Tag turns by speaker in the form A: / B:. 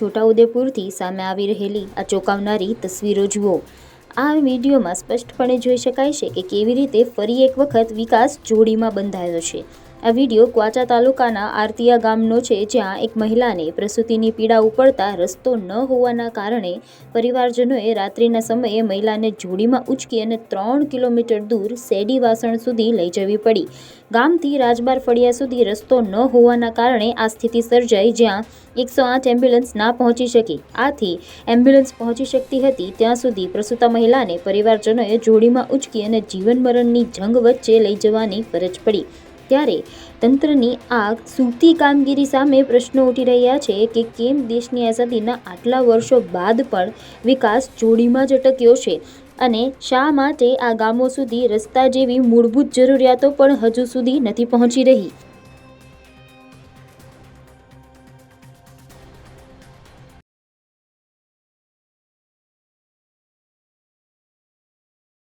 A: છોટાઉદેપુરથી સામે આવી રહેલી આ ચોંકાવનારી તસવીરો જુઓ। આ વિડીયોમાં સ્પષ્ટપણે જોઈ શકાય છે કે કેવી રીતે ફરી એક વખત વિકાસ જોડીમાં બંધાયો છે। આ વિડીયો ક્વાચા તાલુકાના આરતીયા ગામનો છે, જ્યાં એક મહિલાને પ્રસૂતિની પીડા ઉપડતા રસ્તો ન હોવાના કારણે પરિવારજનોએ રાત્રિના સમયે મહિલાને જોડીમાં ઉંચકી અને 3 કિલોમીટર દૂર સેડી વાસણ સુધી લઈ જવી પડી। ગામથી રાજબાર ફળિયા સુધી રસ્તો ન હોવાના કારણે આ સ્થિતિ સર્જાઈ, જ્યાં 108 એમ્બ્યુલન્સ ના પહોંચી શકી। આથી એમ્બ્યુલન્સ પહોંચી શકતી હતી ત્યાં સુધી પ્રસૂતા મહિલાને પરિવારજનોએ જોડીમાં ઉંચકી અને જીવન મરણની જંગ વચ્ચે લઈ જવાની ફરજ પડી। ત્યારે તંત્રની આ સૂતી કામગીરી સામે પ્રશ્નો ઉઠી રહ્યા છે કે કેમ દેશની આઝાદીના આટલા વર્ષો બાદ પણ વિકાસ જોડીમાં જ અટક્યો છે અને શા માટે આ ગામો સુધી રસ્તા જેવી મૂળભૂત જરૂરિયાતો પણ હજુ સુધી નથી પહોંચી રહી।